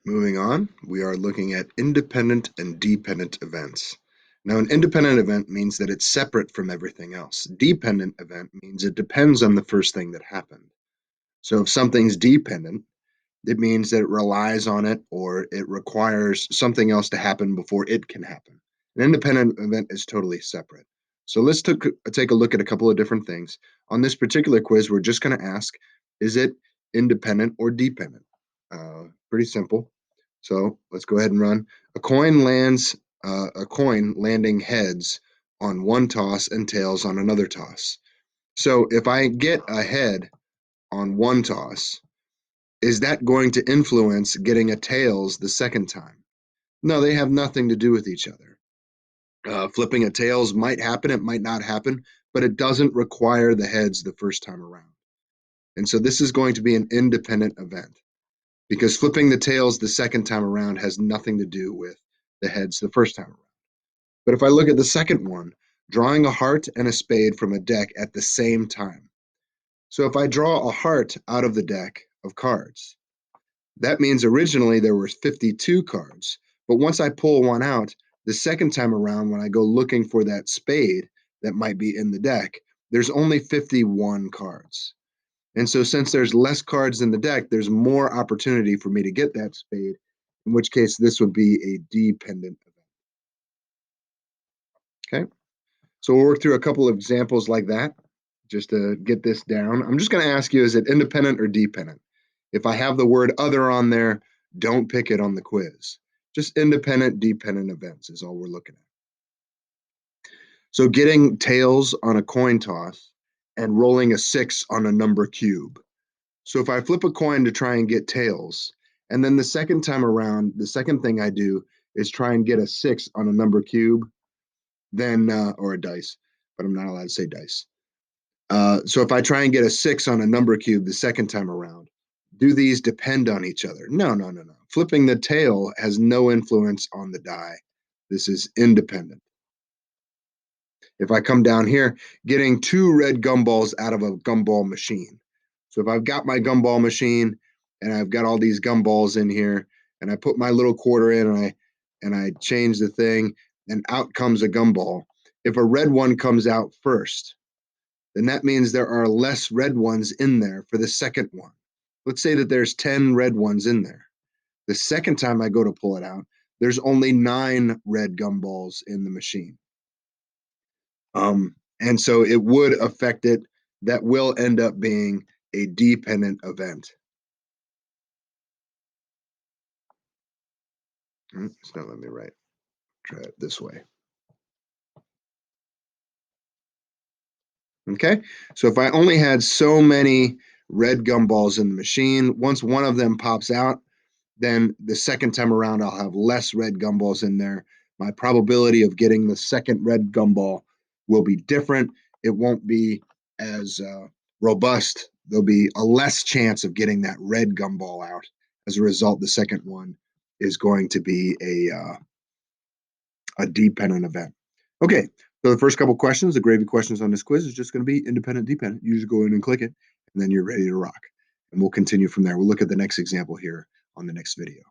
Moving on, we are looking at independent and dependent events. Now, an independent event means that it's separate from everything else. Dependent event means it depends on the first thing that happened. So if something's dependent, it means that it relies on it or it requires something else to happen before it can happen. An independent event is totally separate. So let's take a look at a couple of different things. On this particular quiz, we're just going to ask, is it independent or dependent? Pretty simple. So let's go ahead and run. A coin landing heads on one toss and tails on another toss. So if I get a head on one toss, is that going to influence getting a tails the second time? No, they have nothing to do with each other. Flipping a tails might happen, it might not happen, but it doesn't require the heads the first time around. And so this is going to be an independent event because flipping the tails the second time around has nothing to do with the heads the first time around. But if I look at the second one, drawing a heart and a spade from a deck at the same time. So if I draw a heart out of the deck of cards, that means originally there were 52 cards, but once I pull one out, the second time around when I go looking for that spade that might be in the deck, there's only 51 cards. And so since there's less cards in the deck, there's more opportunity for me to get that spade, in which case this would be a dependent event. Okay, so we'll work through a couple of examples like that just to get this down. I'm just going to ask you, is it independent or dependent? If I have the word other on there, don't pick it on the quiz. Just independent, dependent events is all we're looking at. So getting tails on a coin toss and rolling a 6 on a number cube. So if I flip a coin to try and get tails, and then the second time around, the second thing I do is try and get a 6 on a number cube, then, or a dice, but I'm not allowed to say dice. So if I try and get a 6 on a number cube the second time around, do these depend on each other? No, no, no, no. Flipping the tail has no influence on the die. This is independent. If I come down here, getting 2 red gumballs out of a gumball machine. So if I've got my gumball machine and I've got all these gumballs in here and I put my little quarter in and I change the thing and out comes a gumball. If a red one comes out first, then that means there are less red ones in there for the second one. Let's say that there's 10 red ones in there. The second time I go to pull it out, there's only 9 red gumballs in the machine. And so it would affect it. That will end up being a dependent event. It's not letting me write. Try it this way. Okay, so if I only had so many red gumballs in the machine, once one of them pops out, then the second time around, I'll have less red gumballs in there. My probability of getting the second red gumball will be different. It won't be as robust. There'll be a less chance of getting that red gumball out. As a result, the second one is going to be a dependent event. Okay, so the first couple questions, the gravy questions on this quiz is just going to be independent, dependent. You just go in and click it, and then you're ready to rock. And we'll continue from there. We'll look at the next example here on the next video.